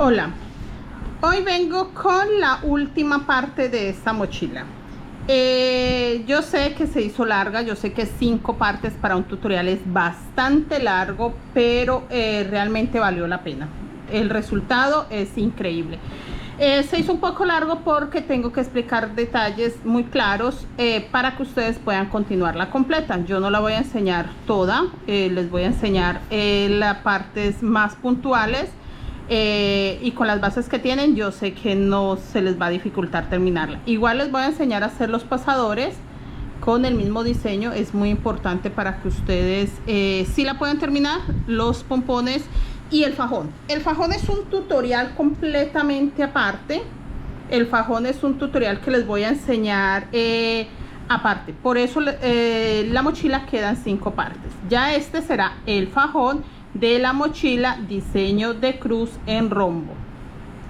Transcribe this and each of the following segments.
Hola, hoy vengo con la última parte de esta mochila. Yo sé que se hizo larga, yo sé que 5 partes para un tutorial es bastante largo, pero realmente valió la pena. El resultado es increíble. Se hizo un poco largo porque tengo que explicar detalles muy claros para que ustedes puedan continuarla completa. Yo no la voy a enseñar toda, les voy a enseñar las partes más puntuales. Y con las bases que tienen yo sé que no se les va a dificultar terminarla. Igual les voy a enseñar a hacer los pasadores con el mismo diseño. Es muy importante para que ustedes sí la puedan terminar. Los pompones y el fajón. El fajón es un tutorial completamente aparte. El fajón es un tutorial que les voy a enseñar aparte. Por eso la mochila queda en 5 partes. Ya este será el fajón de la mochila diseño de cruz en rombo.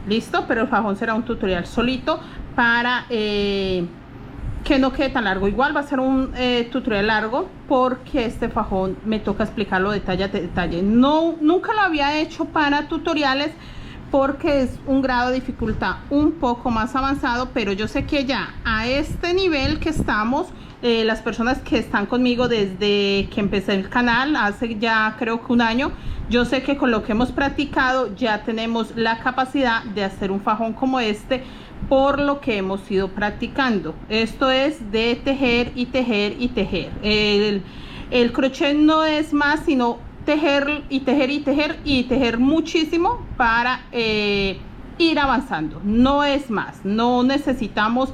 Listo, pero el fajón será un tutorial solito para que no quede tan largo. Igual va a ser un tutorial largo porque este fajón me toca explicarlo detalle a detalle. Nunca lo había hecho para tutoriales porque es un grado de dificultad un poco más avanzado, pero yo sé que ya a este nivel que estamos, las personas que están conmigo desde que empecé el canal, hace ya creo que un año, yo sé que con lo que hemos practicado ya tenemos la capacidad de hacer un fajón como este, por lo que hemos ido practicando. Esto es de tejer y tejer y tejer. El crochet no es más sino tejer y tejer y tejer y tejer muchísimo para ir avanzando. No es más, no necesitamos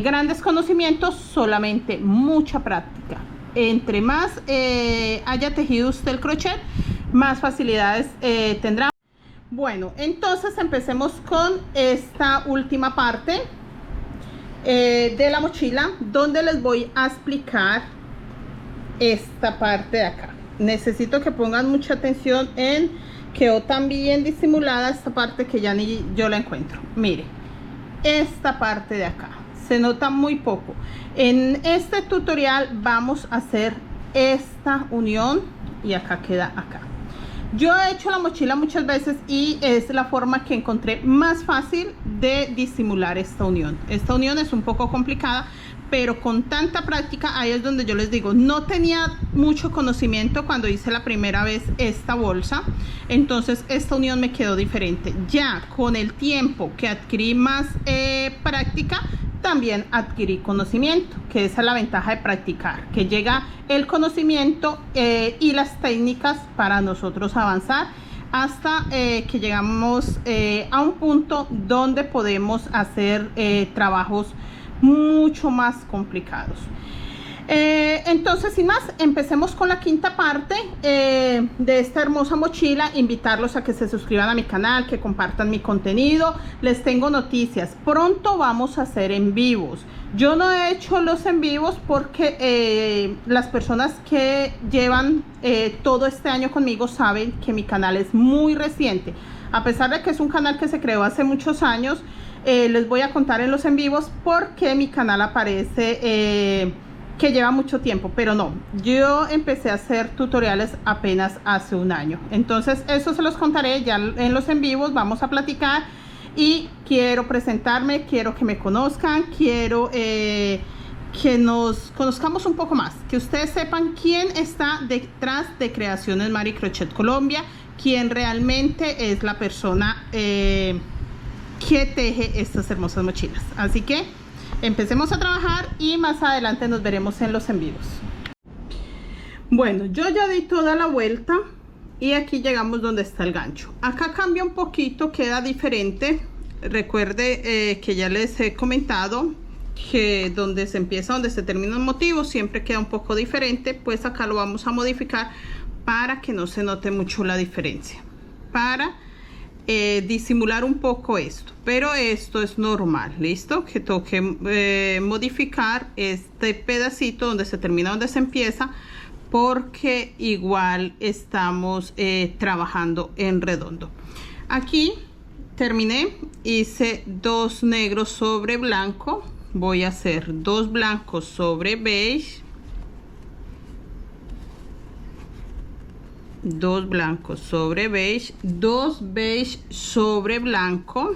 grandes conocimientos, solamente mucha práctica. Entre más haya tejido usted el crochet, más facilidades tendrá. Bueno, entonces empecemos con esta última parte de la mochila, donde les voy a explicar esta parte de acá. Necesito que pongan mucha atención en quedó tan bien disimulada esta parte que ya ni yo la encuentro. Mire, esta parte de acá se nota muy poco. En este tutorial vamos a hacer esta unión y acá queda acá. Yo he hecho la mochila muchas veces y es la forma que encontré más fácil de disimular esta unión. Esta unión es un poco complicada, pero con tanta práctica, ahí es donde yo les digo, no tenía mucho conocimiento cuando hice la primera vez esta bolsa, entonces esta unión me quedó diferente. Ya con el tiempo que adquirí más práctica, también adquirí conocimiento, que esa es la ventaja de practicar, que llega el conocimiento y las técnicas para nosotros avanzar hasta que llegamos a un punto donde podemos hacer trabajos mucho más complicados. Entonces, sin más, empecemos con la quinta parte de esta hermosa mochila. Invitarlos a que se suscriban a mi canal, que compartan mi contenido. Les tengo noticias, pronto vamos a hacer en vivos. Yo no he hecho los en vivos porque las personas que llevan todo este año conmigo saben que mi canal es muy reciente. A pesar de que es un canal que se creó hace muchos años, les voy a contar en los en vivos porque mi canal aparece que lleva mucho tiempo, pero no, yo empecé a hacer tutoriales apenas hace un año. Entonces eso se los contaré ya en los en vivos. Vamos a platicar y quiero presentarme, quiero que me conozcan, quiero que nos conozcamos un poco más, que ustedes sepan quién está detrás de Creaciones Mari Crochet Colombia, quién realmente es la persona que teje estas hermosas mochilas. Así que empecemos a trabajar y más adelante nos veremos en los en vivos. Bueno, yo ya di toda la vuelta y aquí llegamos donde está el gancho. Acá cambia un poquito, queda diferente. Recuerde que ya les he comentado que donde se empieza, donde se termina el motivo, siempre queda un poco diferente. Pues acá lo vamos a modificar para que no se note mucho la diferencia, para disimular un poco esto, pero esto es normal. Listo, que toque modificar este pedacito donde se termina, donde se empieza, porque igual estamos trabajando en redondo. Aquí terminé, hice 2 negros sobre blanco, voy a hacer 2 blancos sobre beige, 2 blancos sobre beige, 2 beige sobre blanco,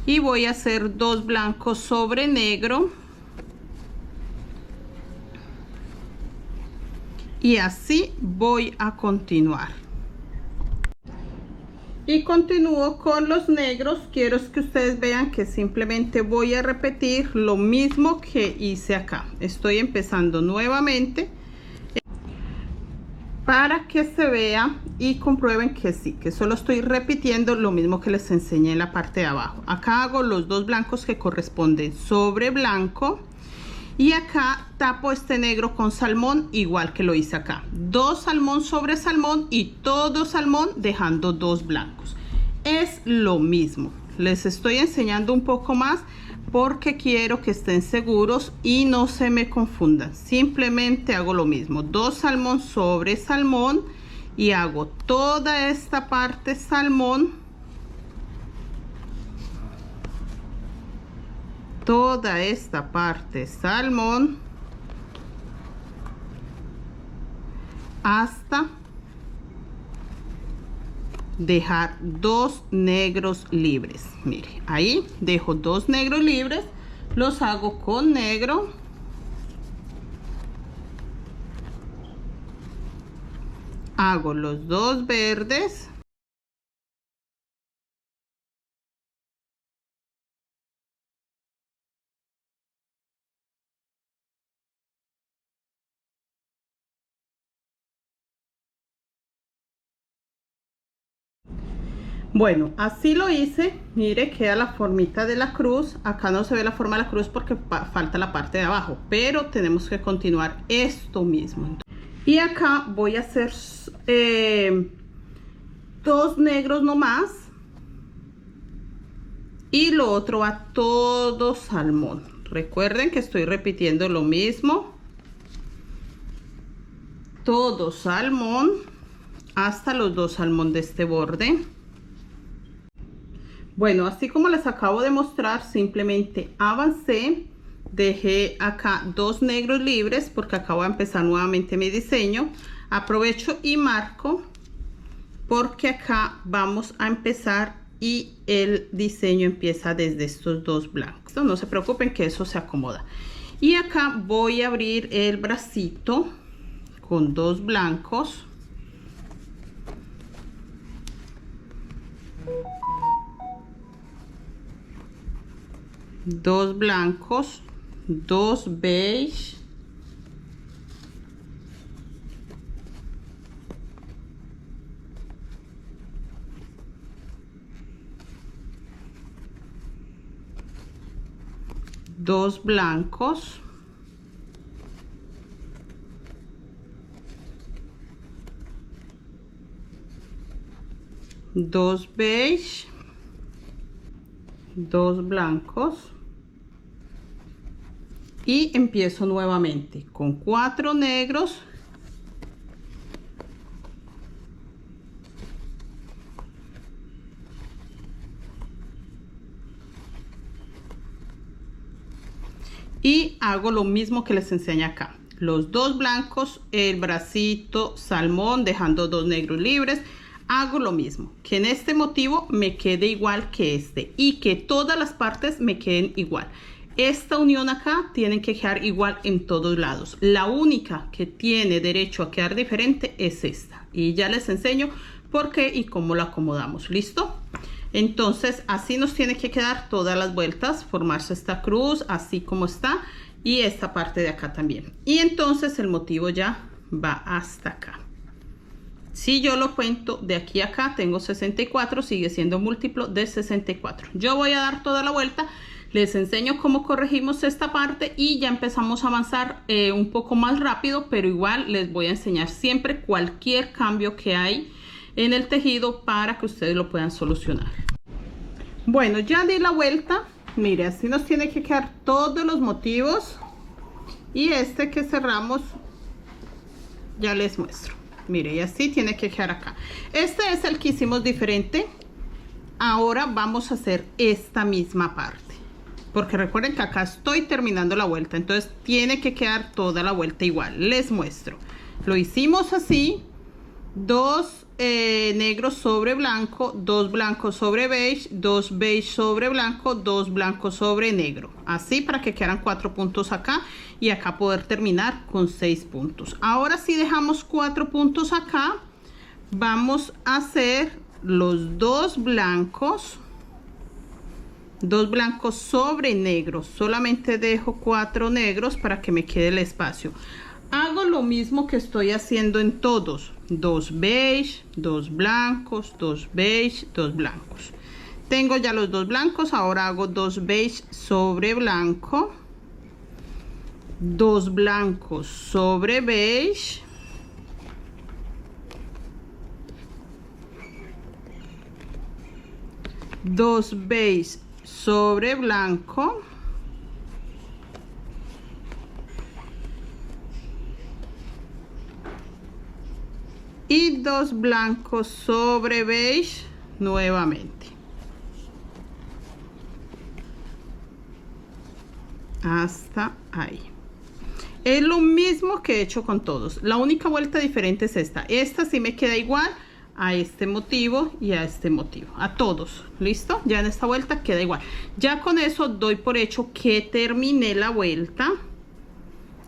y voy a hacer 2 blancos sobre negro, y así voy a continuar. Y continúo con los negros. Quiero que ustedes vean que simplemente voy a repetir lo mismo que hice acá. Estoy empezando nuevamente para que se vea y comprueben que sí, que solo estoy repitiendo lo mismo que les enseñé en la parte de abajo. Acá hago los 2 blancos que corresponden sobre blanco, y acá tapo este negro con salmón igual que lo hice acá. 2 salmón sobre salmón y todo salmón dejando 2 blancos. Es lo mismo. Les estoy enseñando un poco más porque quiero que estén seguros y no se me confundan. Simplemente hago lo mismo. 2 salmón sobre salmón y hago toda esta parte salmón. Toda esta parte salmón hasta dejar 2 negros libres. Mire, ahí dejo 2 negros libres, los hago con negro, hago los 2 verdes, bueno, así lo hice. Mire, queda la formita de la cruz. Acá no se ve la forma de la cruz porque falta la parte de abajo, pero tenemos que continuar esto mismo. Y acá voy a hacer 2 negros nomás, y lo otro va todo salmón. Recuerden que estoy repitiendo lo mismo, todo salmón hasta los 2 salmón de este borde. Bueno, así como les acabo de mostrar, simplemente avancé, dejé acá 2 negros libres porque acabo de empezar nuevamente mi diseño. Aprovecho y marco porque acá vamos a empezar y el diseño empieza desde estos 2 blancos. No se preocupen que eso se acomoda. Y acá voy a abrir el bracito con 2 blancos. Dos blancos, 2 beige, dos blancos, dos beige, 2 blancos, y empiezo nuevamente con 4 negros, y hago lo mismo que les enseñé acá. Los 2 blancos, el bracito salmón dejando 2 negros libres. Hago lo mismo, que en este motivo me quede igual que este y que todas las partes me queden igual. Esta unión acá tiene que quedar igual en todos lados. La única que tiene derecho a quedar diferente es esta, y ya les enseño por qué y cómo la acomodamos. ¿Listo? Entonces así nos tiene que quedar todas las vueltas, formarse esta cruz así como está, y esta parte de acá también. Y entonces el motivo ya va hasta acá. Si yo lo cuento de aquí a acá, tengo 64, sigue siendo múltiplo de 64. Yo voy a dar toda la vuelta, les enseño cómo corregimos esta parte y ya empezamos a avanzar un poco más rápido, pero igual les voy a enseñar siempre cualquier cambio que hay en el tejido para que ustedes lo puedan solucionar. Bueno, ya di la vuelta. Mire, así nos tiene que quedar todos los motivos, y este que cerramos ya les muestro. Mire, y así tiene que quedar acá. Este es el que hicimos diferente. Ahora vamos a hacer esta misma parte. porque recuerden que acá estoy terminando la vuelta, entonces tiene que quedar toda la vuelta igual. Les muestro, lo hicimos así: 2 negros sobre blanco, 2 blancos sobre beige, 2 beige sobre blanco, 2 blancos sobre negro, así para que quedaran 4 puntos acá y acá poder terminar con 6 puntos. Ahora si dejamos 4 puntos acá, vamos a hacer los 2 blancos sobre negros. Solamente dejo 4 negros para que me quede el espacio. Hago lo mismo que estoy haciendo en todos: 2 beige, 2 blancos, 2 beige, 2 blancos. Tengo ya los 2 blancos, ahora hago 2 beige sobre blanco, 2 blancos sobre beige, 2 beige sobre blanco, y 2 blancos sobre beige nuevamente. Hasta ahí. Es lo mismo que he hecho con todos. La única vuelta diferente es esta. Esta sí me queda igual a este motivo y a este motivo, a todos. ¿Listo? Ya en esta vuelta queda igual. Ya con eso doy por hecho que terminé la vuelta,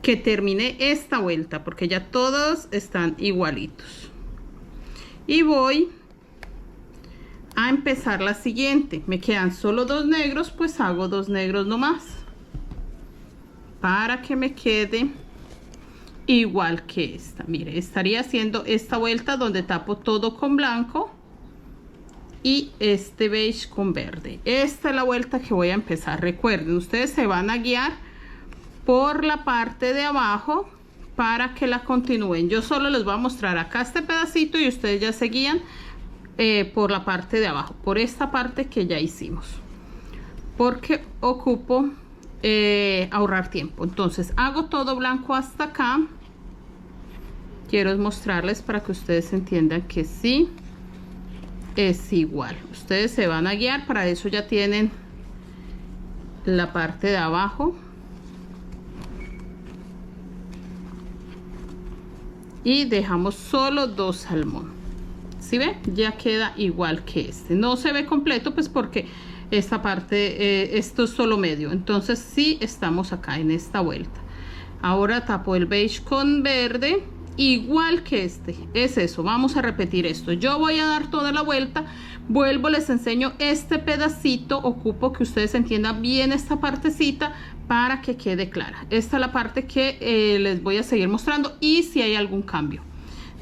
que terminé esta vuelta, porque ya todos están igualitos. Y voy a empezar la siguiente. Me quedan solo 2 negros, pues hago 2 negros nomás, para que me quede igual que esta. Mire, estaría haciendo esta vuelta donde tapo todo con blanco y este beige con verde. Esta es la vuelta que voy a empezar. Recuerden, ustedes se van a guiar por la parte de abajo para que la continúen. Yo solo les voy a mostrar acá este pedacito y ustedes ya se guían por la parte de abajo, por esta parte que ya hicimos, porque ocupo ahorrar tiempo. Entonces hago todo blanco hasta acá. Quiero mostrarles para que ustedes entiendan que sí es igual. Ustedes se van a guiar, para eso ya tienen la parte de abajo. Y dejamos solo 2 salmón. ¿Sí ven? Ya queda igual que este. No se ve completo pues porque esta parte, esto es solo medio. Entonces sí estamos acá en esta vuelta. Ahora tapo el beige con verde, igual que este. Es eso, vamos a repetir esto. Yo voy a dar toda la vuelta, vuelvo, les enseño este pedacito. Ocupo que ustedes entiendan bien esta partecita para que quede clara. Esta es la parte que les voy a seguir mostrando, y si hay algún cambio.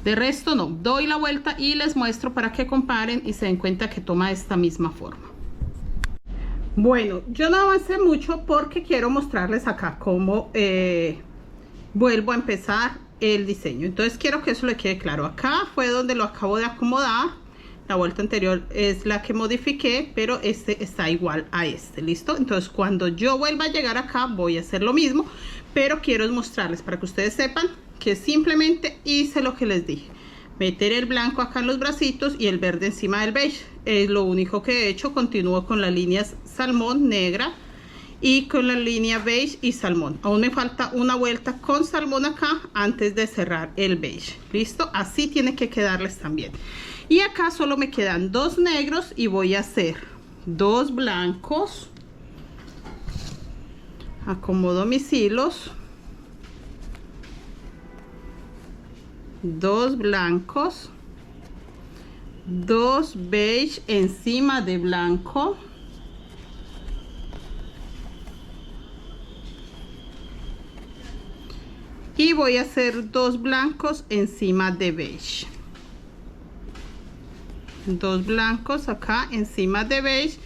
De resto no, doy la vuelta y les muestro para que comparen y se den cuenta que toma esta misma forma. Bueno, yo no avancé mucho porque quiero mostrarles acá cómo vuelvo a empezar el diseño. Entonces quiero que eso le quede claro. Acá fue donde lo acabo de acomodar. La vuelta anterior es la que modifiqué, pero este está igual a este. ¿Listo? Entonces cuando yo vuelva a llegar acá voy a hacer lo mismo, pero quiero mostrarles para que ustedes sepan que simplemente hice lo que les dije: meter el blanco acá en los bracitos y el verde encima del beige. Es lo único que he hecho. Continúo con las líneas salmón negra y con la línea beige y salmón. Aún me falta una vuelta con salmón acá antes de cerrar el beige. ¿Listo? Así tiene que quedarles también. Y acá solo me quedan 2 negros y voy a hacer 2 blancos. Acomodo mis hilos. 2 blancos, 2 beige encima de blanco, y voy a hacer 2 blancos encima de beige. 2 blancos acá encima de beige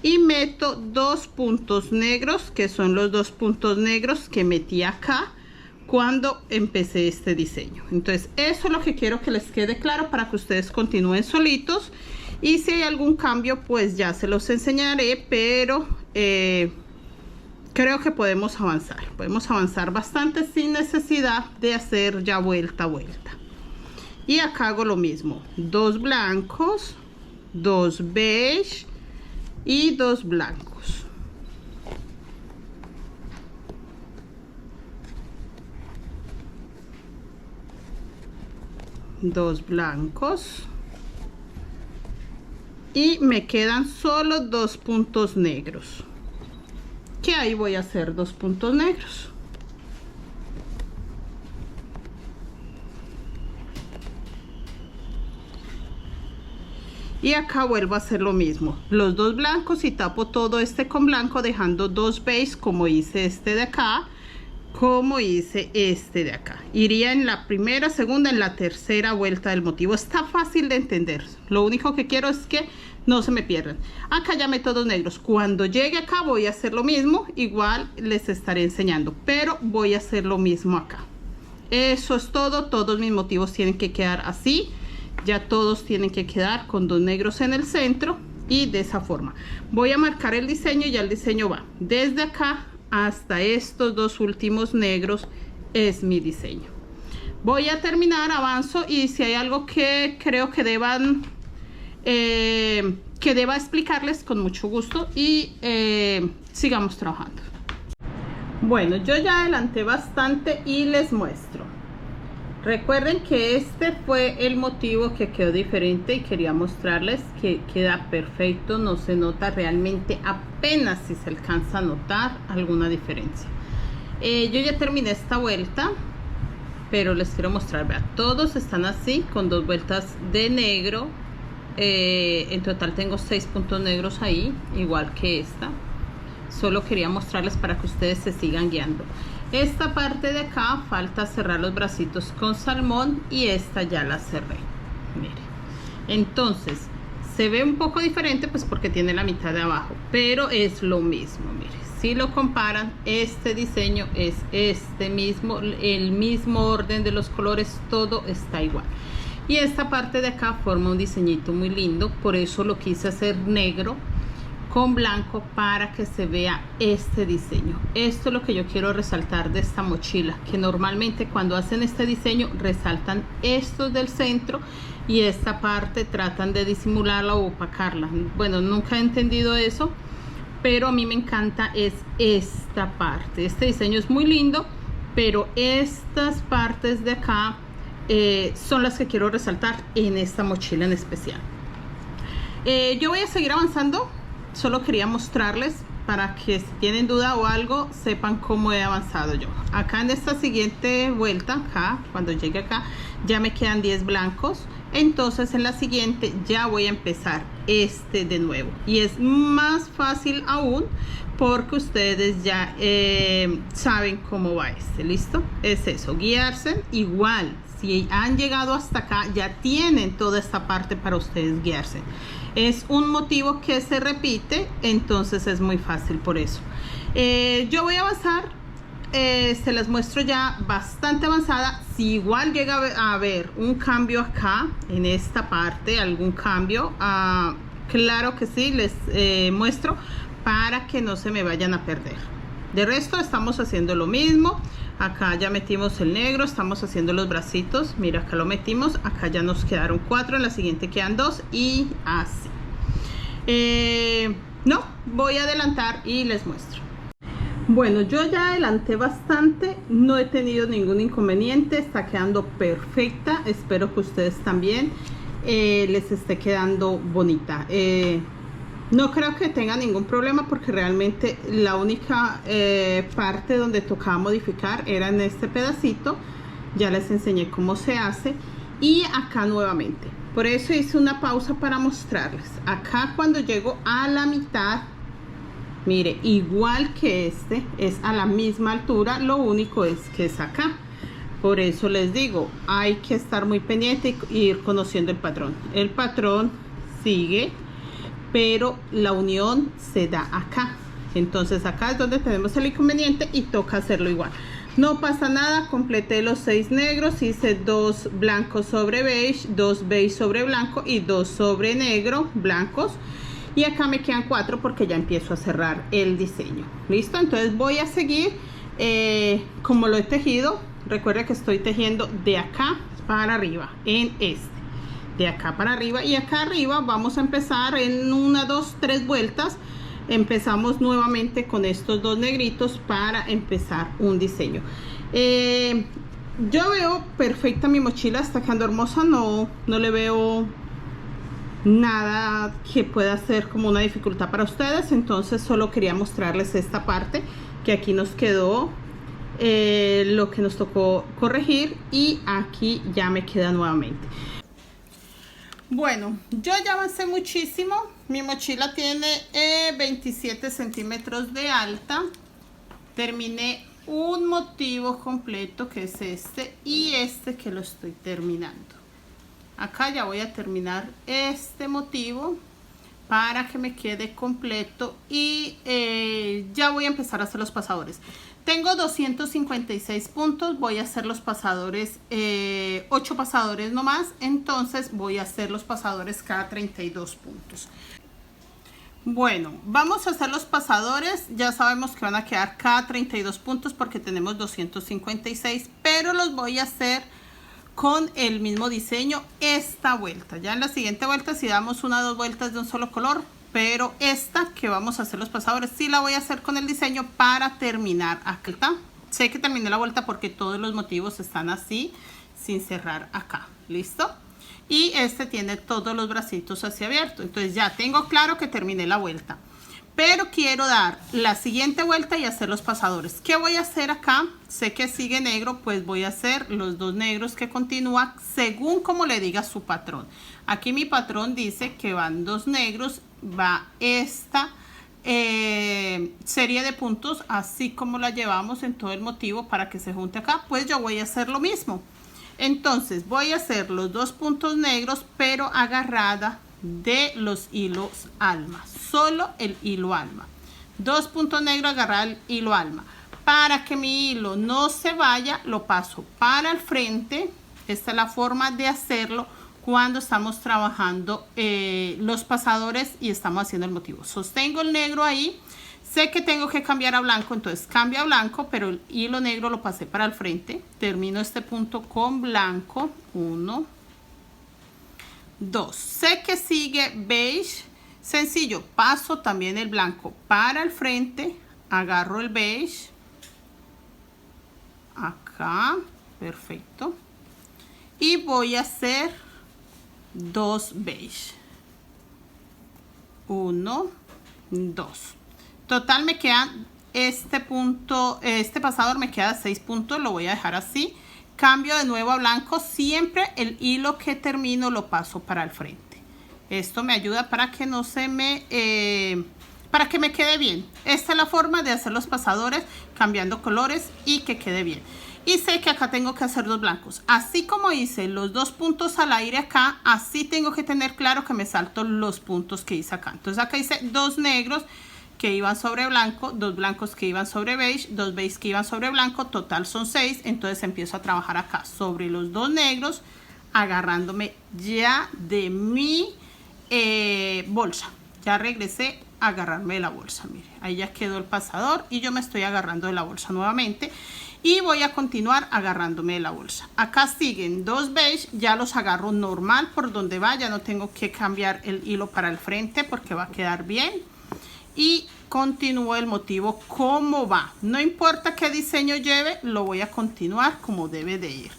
y meto 2 puntos negros, que son los 2 puntos negros que metí acá cuando empecé este diseño. Entonces eso es lo que quiero que les quede claro para que ustedes continúen solitos, y si hay algún cambio pues ya se los enseñaré, pero creo que podemos avanzar bastante sin necesidad de hacer ya vuelta a vuelta. Y acá hago lo mismo: 2 blancos, 2 beige y 2 blancos. 2 blancos y me quedan solo 2 puntos negros, que ahí voy a hacer 2 puntos negros. Y acá vuelvo a hacer lo mismo, los 2 blancos, y tapo todo este con blanco, dejando 2 beige, como hice este de acá, como hice este de acá. Iría en la primera, segunda, en la tercera vuelta del motivo. Está fácil de entender, lo único que quiero es que no se me pierdan. Acá ya meto 2 negros, cuando llegue acá voy a hacer lo mismo, igual les estaré enseñando, pero voy a hacer lo mismo acá. Eso es todo, todos mis motivos tienen que quedar así. Ya todos tienen que quedar con 2 negros en el centro, y de esa forma voy a marcar el diseño. Ya el diseño va desde acá hasta estos 2 últimos negros, es mi diseño. Voy a terminar, avanzo, y si hay algo que creo que deba explicarles, con mucho gusto, y sigamos trabajando. Bueno, yo ya adelanté bastante y les muestro. Recuerden que este fue el motivo que quedó diferente, y quería mostrarles que queda perfecto, no se nota realmente, apenas si se alcanza a notar alguna diferencia. Yo ya terminé esta vuelta, pero les quiero mostrar, vean, todos están así con 2 vueltas de negro. En total tengo 6 puntos negros ahí, igual que esta. Solo quería mostrarles para que ustedes se sigan guiando. Esta parte de acá falta cerrar los bracitos con salmón, y esta ya la cerré, miren. Entonces se ve un poco diferente, pues porque tiene la mitad de abajo, pero es lo mismo. Miren, si lo comparan, este diseño es este mismo, el mismo orden de los colores, todo está igual. Y esta parte de acá forma un diseñito muy lindo, por eso lo quise hacer negro con blanco, para que se vea este diseño. Esto es lo que yo quiero resaltar de esta mochila, que normalmente cuando hacen este diseño resaltan estos del centro, y esta parte tratan de disimularla o opacarla. Bueno, nunca he entendido eso, pero a mí me encanta es esta parte. Este diseño es muy lindo, pero estas partes de acá son las que quiero resaltar en esta mochila en especial. Yo voy a seguir avanzando. Solo quería mostrarles para que si tienen duda o algo, sepan cómo he avanzado yo. Acá en esta siguiente vuelta, acá, cuando llegue acá, ya me quedan 10 blancos. Entonces en la siguiente ya voy a empezar este de nuevo. Y es más fácil aún, porque ustedes ya saben cómo va este. ¿Listo? Es eso, guiarse. Igual, si han llegado hasta acá, ya tienen toda esta parte para ustedes guiarse. Es un motivo que se repite, entonces es muy fácil por eso. Yo voy a avanzar, se las muestro ya bastante avanzada. Si igual llega a haber un cambio acá, en esta parte, algún cambio, claro que sí, les muestro para que no se me vayan a perder. De resto estamos haciendo lo mismo. Acá ya metimos el negro, estamos haciendo los bracitos. Mira, acá lo metimos, acá ya nos quedaron 4, en la siguiente quedan 2, y así. No, voy a adelantar y les muestro. Bueno, yo ya adelanté bastante, no he tenido ningún inconveniente, está quedando perfecta. Espero que ustedes también les esté quedando bonita. No creo que tenga ningún problema, porque realmente la única parte donde tocaba modificar era en este pedacito. Ya les enseñé cómo se hace, y acá nuevamente. Por eso hice una pausa para mostrarles. Acá cuando llego a la mitad, mire, igual que este, es a la misma altura, lo único es que es acá. Por eso les digo, hay que estar muy pendiente y ir conociendo el patrón. El patrón sigue, pero la unión se da acá. Entonces acá es donde tenemos el inconveniente y toca hacerlo igual. No pasa nada, completé los 6 negros, hice 2 blancos sobre beige, 2 beige sobre blanco y 2 sobre negro blancos. Y acá me quedan 4 porque ya empiezo a cerrar el diseño. ¿Listo? Entonces voy a seguir como lo he tejido. Recuerda que estoy tejiendo de acá para arriba, en este. De acá para arriba, y acá arriba vamos a empezar en 1, 2, 3 vueltas. Empezamos nuevamente con estos 2 negritos para empezar un diseño. Yo veo perfecta mi mochila, está quedando hermosa, no le veo nada que pueda ser como una dificultad para ustedes. Entonces solo quería mostrarles esta parte que aquí nos quedó lo que nos tocó corregir, y aquí ya me queda nuevamente. Bueno, yo ya avancé muchísimo. Mi mochila tiene 27 centímetros de alta. Terminé un motivo completo, que es este, y este que lo estoy terminando. Acá ya voy a terminar este motivo para que me quede completo, y ya voy a empezar a hacer los pasadores. Tengo 256 puntos, voy a hacer los pasadores, 8 pasadores nomás, entonces voy a hacer los pasadores cada 32 puntos. Bueno, vamos a hacer los pasadores. Ya sabemos que van a quedar cada 32 puntos porque tenemos 256, pero los voy a hacer con el mismo diseño esta vuelta. Ya en la siguiente vuelta si damos una o dos vueltas de un solo color, pero esta que vamos a hacer los pasadores sí la voy a hacer con el diseño para terminar acá. Sé que terminé la vuelta porque todos los motivos están así, sin cerrar acá. ¿Listo? Y este tiene todos los bracitos así abiertos. Entonces ya tengo claro que terminé la vuelta, pero quiero dar la siguiente vuelta y hacer los pasadores. ¿Qué voy a hacer acá? Sé que sigue negro, pues voy a hacer los dos negros que continúan según como le diga su patrón. Aquí mi patrón dice que van dos negros, va esta serie de puntos así como la llevamos en todo el motivo para que se junte acá. Pues yo voy a hacer lo mismo. Entonces voy a hacer los dos puntos negros, pero agarrada de los hilos alma, solo el hilo alma. Dos puntos negros, agarrar el hilo alma. Para que mi hilo no se vaya, lo paso para el frente. Esta es la forma de hacerlo cuando estamos trabajando los pasadores y estamos haciendo el motivo. Sostengo el negro ahí. Sé que tengo que cambiar a blanco, entonces cambio a blanco, pero el hilo negro lo pasé para el frente. Termino este punto con blanco. 1, 2. Sé que sigue beige. Sencillo, paso también el blanco para el frente. Agarro el beige. Acá. Perfecto. Y voy a hacer dos beige. 1, 2. Total me quedan este punto, este pasador me queda 6 puntos, lo voy a dejar así. Cambio de nuevo a blanco, siempre el hilo que termino lo paso para el frente. Esto me ayuda para que no se me, para que me quede bien. Esta es la forma de hacer los pasadores, cambiando colores y que quede bien. Y sé que acá tengo que hacer dos blancos. Así como hice los dos puntos al aire acá, así tengo que tener claro que me salto los puntos que hice acá. Entonces acá hice dos negros que iban sobre blanco, dos blancos que iban sobre beige, dos beige que iban sobre blanco, total son 6. Entonces empiezo a trabajar acá sobre los dos negros, agarrándome ya de mi bolsa. Ya regresé a agarrarme de la bolsa, mire, ahí ya quedó el pasador y yo me estoy agarrando de la bolsa nuevamente. Y voy a continuar agarrándome de la bolsa. Acá siguen dos beige, ya los agarro normal por donde va, ya no tengo que cambiar el hilo para el frente porque va a quedar bien. Y continúo el motivo como va. No importa qué diseño lleve, lo voy a continuar como debe de ir.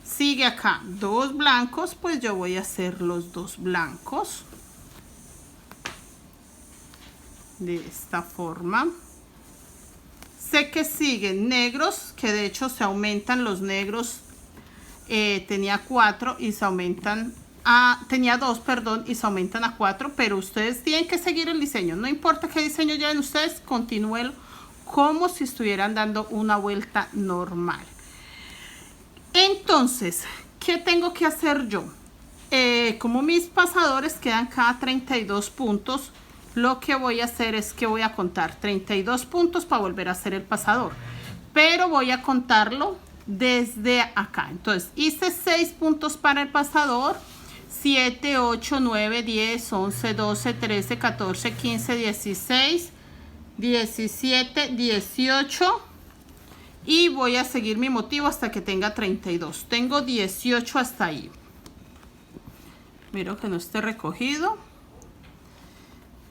Sigue acá dos blancos, pues yo voy a hacer los dos blancos. De esta forma. Sé que siguen negros, que de hecho se aumentan los negros. Tenía 4 y se aumentan tenía 2, perdón, y se aumentan a 4, pero ustedes tienen que seguir el diseño. No importa qué diseño lleven ustedes, continúen como si estuvieran dando una vuelta normal. Entonces, ¿qué tengo que hacer yo? Como mis pasadores quedan cada 32 puntos, lo que voy a hacer es que voy a contar 32 puntos para volver a hacer el pasador, pero voy a contarlo desde acá. Entonces hice 6 puntos para el pasador, 7, 8, 9, 10, 11, 12, 13, 14, 15, 16, 17, 18 y voy a seguir mi motivo hasta que tenga 32. Tengo 18 hasta ahí. Miro que no esté recogido.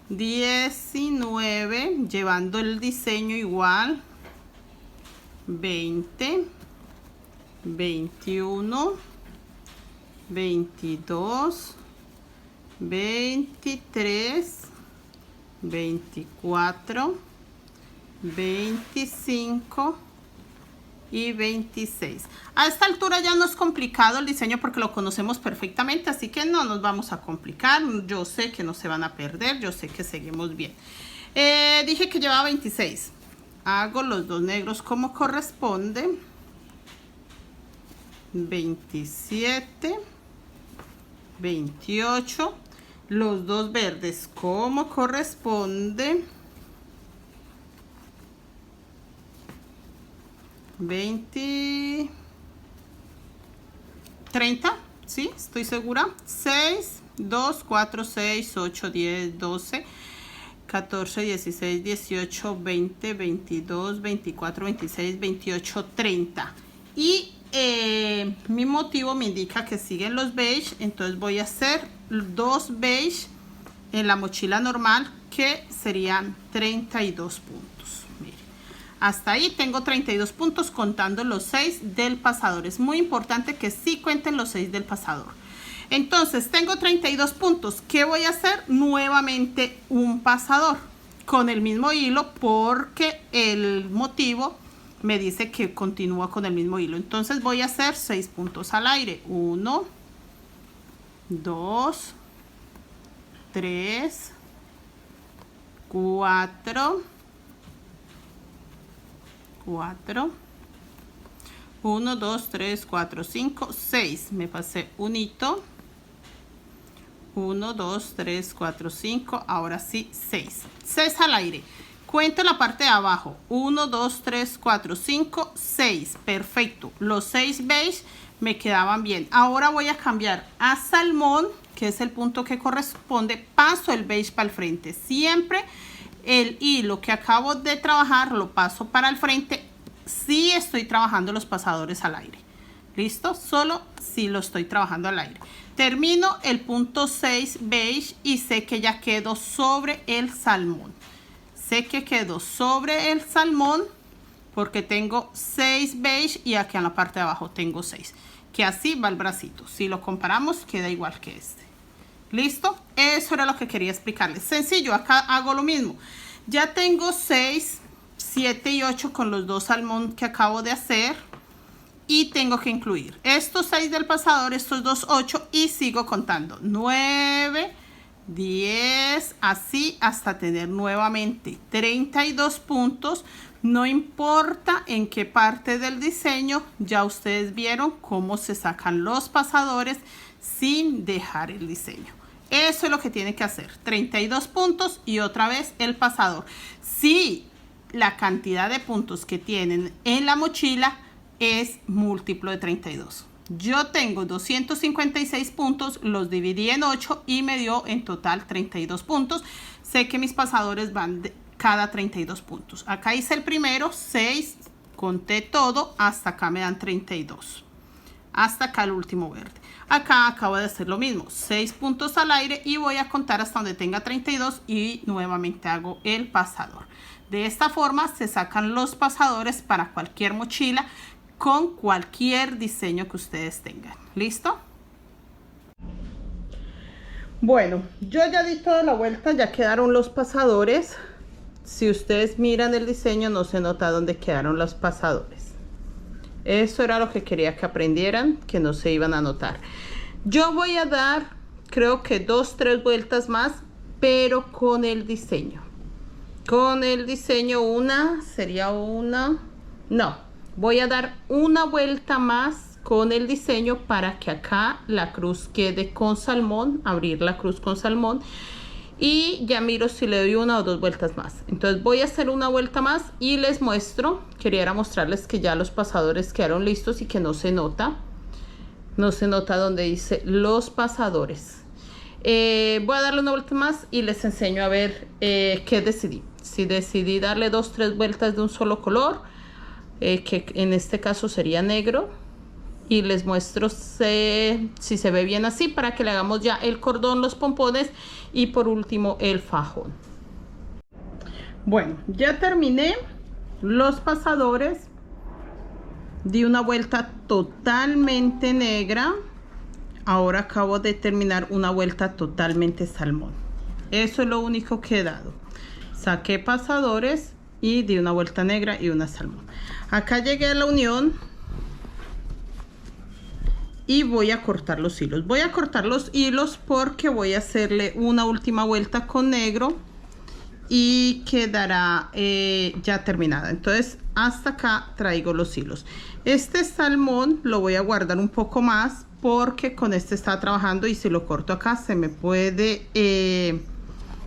19, llevando el diseño igual. 20, 21, 22, 23, 24, 25 y 26. A esta altura ya no es complicado el diseño porque lo conocemos perfectamente, así que no nos vamos a complicar. Yo sé que no se van a perder, yo sé que seguimos bien. Dije que llevaba 26. Hago los dos negros como corresponde. 27, 28, los dos verdes como corresponde. 20, 30, ¿sí? Estoy segura. 6, 2, 4, 6, 8, 10, 12, 14, 16, 18, 20, 22, 24, 26, 28, 30. Y mi motivo me indica que siguen los beige, entonces voy a hacer dos beige en la mochila normal, que serían 32 puntos. Miren, hasta ahí tengo 32 puntos contando los 6 del pasador. Es muy importante que sí cuenten los 6 del pasador. Entonces tengo 32 puntos. ¿Qué voy a hacer? Nuevamente un pasador con el mismo hilo, porque el motivo me dice que continúa con el mismo hilo. Entonces voy a hacer 6 puntos al aire. 1, 2, 3, 4, 1, 2, 3, 4, 5, 6. Me pasé un hito. 1, 2, 3, 4, 5. Ahora sí, 6. 6 al aire. Cuento la parte de abajo. 1, 2, 3, 4, 5, 6. Perfecto. Los 6 beige me quedaban bien. Ahora voy a cambiar a salmón, que es el punto que corresponde. Paso el beige para el frente. Siempre el hilo que acabo de trabajar lo paso para el frente. Si estoy trabajando los pasadores al aire. ¿Listo? Solo si lo estoy trabajando al aire. Termino el punto 6 beige y sé que ya quedó sobre el salmón. Sé que quedó sobre el salmón porque tengo 6 beige y aquí en la parte de abajo tengo 6. Que así va el bracito. Si lo comparamos, queda igual que este. ¿Listo? Eso era lo que quería explicarles. Sencillo, acá hago lo mismo. Ya tengo 6, 7 y 8 con los dos salmón que acabo de hacer. Y tengo que incluir estos 6 del pasador, estos dos 8 y sigo contando. 9, 10, así hasta tener nuevamente 32 puntos. No importa en qué parte del diseño, ya ustedes vieron cómo se sacan los pasadores sin dejar el diseño. Eso es lo que tiene que hacer, 32 puntos y otra vez el pasador. Si la cantidad de puntos que tienen en la mochila es múltiplo de 32. Yo tengo 256 puntos, los dividí en 8 y me dio en total 32 puntos. Sé que mis pasadores van de cada 32 puntos. Acá hice el primero, 6, conté todo, hasta acá me dan 32. Hasta acá el último verde. Acá acabo de hacer lo mismo, 6 puntos al aire y voy a contar hasta donde tenga 32 y nuevamente hago el pasador. De esta forma se sacan los pasadores para cualquier mochila con cualquier diseño que ustedes tengan. ¿Listo? Bueno, yo ya di toda la vuelta, ya quedaron los pasadores. Si ustedes miran el diseño, no se nota dónde quedaron los pasadores. Eso era lo que quería que aprendieran, que no se iban a notar. Yo voy a dar, creo que 2, 3 vueltas más, pero con el diseño. Con el diseño voy a dar una vuelta más con el diseño para que acá la cruz quede con salmón, abrir la cruz con salmón y ya miro si le doy 1 o 2 vueltas más. Entonces voy a hacer una vuelta más y les muestro. Quería mostrarles que ya los pasadores quedaron listos y que no se nota donde dice los pasadores. Voy a darle una vuelta más y les enseño a ver qué decidí. Si decidí darle 2 o 3 vueltas de un solo color, que en este caso sería negro, y les muestro si se ve bien así para que le hagamos ya el cordón, los pompones y por último el fajón. Bueno, ya terminé los pasadores. di una vuelta totalmente negra. Ahora acabo de terminar una vuelta totalmente salmón. Eso es lo único que he dado. Saqué pasadores y di una vuelta negra y una salmón. Acá llegué a la unión y voy a cortar los hilos. Voy a cortar los hilos porque voy a hacerle una última vuelta con negro y quedará ya terminada. Entonces hasta acá traigo los hilos. Este salmón lo voy a guardar un poco más porque con este está trabajando y si lo corto acá se me puede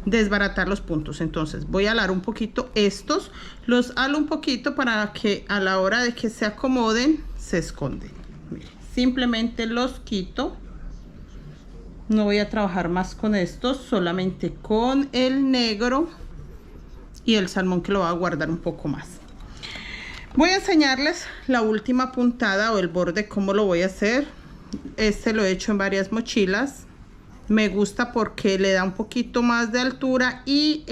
desbaratar los puntos. Entonces voy a alar un poquito estos, los alo un poquito para que a la hora de que se acomoden se esconden. Miren, simplemente los quito. No voy a trabajar más con estos, solamente con el negro y el salmón que lo voy a guardar un poco más. Voy a enseñarles la última puntada o el borde, cómo lo voy a hacer. Este lo he hecho en varias mochilas. Me gusta porque le da un poquito más de altura y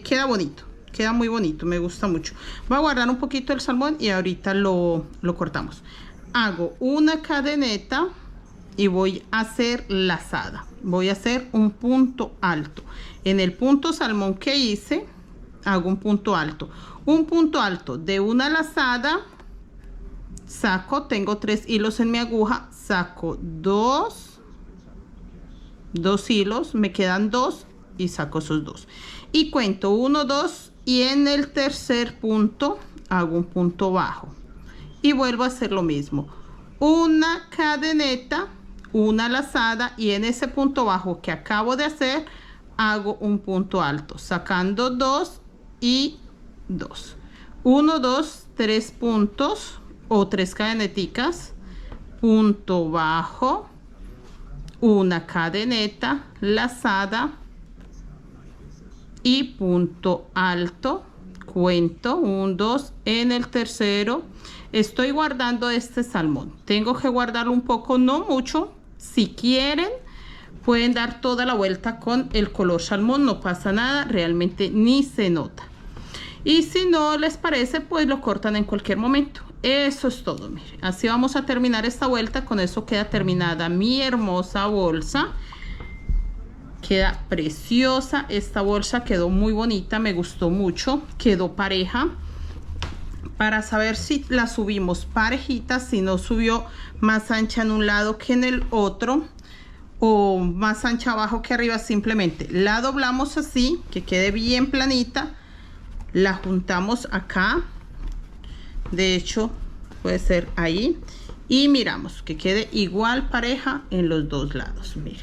queda bonito, queda muy bonito, me gusta mucho. Voy a guardar un poquito el salmón y ahorita lo cortamos. Hago una cadeneta y voy a hacer lazada. Voy a hacer un punto alto. En el punto salmón que hice, hago un punto alto. Un punto alto de una lazada, saco, tengo 3 hilos en mi aguja, saco dos hilos, me quedan 2 y saco esos 2 y cuento 1, 2 y en el tercer punto hago un punto bajo y vuelvo a hacer lo mismo, una cadeneta, una lazada y en ese punto bajo que acabo de hacer hago un punto alto sacando 2 y 2, 1, 2, 3 puntos o 3 cadeneticas, punto bajo, una cadeneta, lazada y punto alto. Cuento 1, 2, en el tercero estoy guardando este salmón. Tengo que guardarlo un poco, no mucho. Si quieren pueden dar toda la vuelta con el color salmón, no pasa nada, realmente ni se nota. Y si no les parece, pues lo cortan en cualquier momento. Eso es todo, miren. Así vamos a terminar esta vuelta. Con eso queda terminada mi hermosa bolsa. Queda preciosa. Esta bolsa quedó muy bonita, me gustó mucho. Quedó pareja. Para saber si la subimos parejita, si no subió más ancha en un lado que en el otro, o más ancha abajo que arriba, simplemente la doblamos así, que quede bien planita. La juntamos acá, de hecho puede ser ahí, y miramos que quede igual pareja en los dos lados. Miren,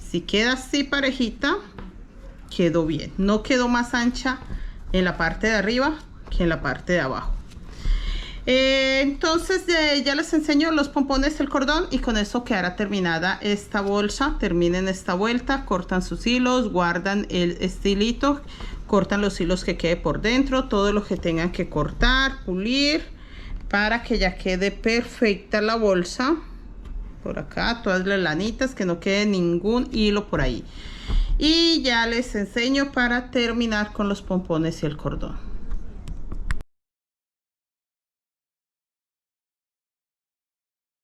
si queda así parejita, quedó bien, no quedó más ancha en la parte de arriba que en la parte de abajo. Entonces ya les enseño los pompones, el cordón, y con eso quedará terminada esta bolsa. Terminen esta vuelta, cortan sus hilos, guardan el estilito, cortan los hilos que quede por dentro, todo lo que tengan que cortar, pulir, para que ya quede perfecta la bolsa. Por acá todas las lanitas, que no quede ningún hilo por ahí. Y ya les enseño para terminar con los pompones y el cordón.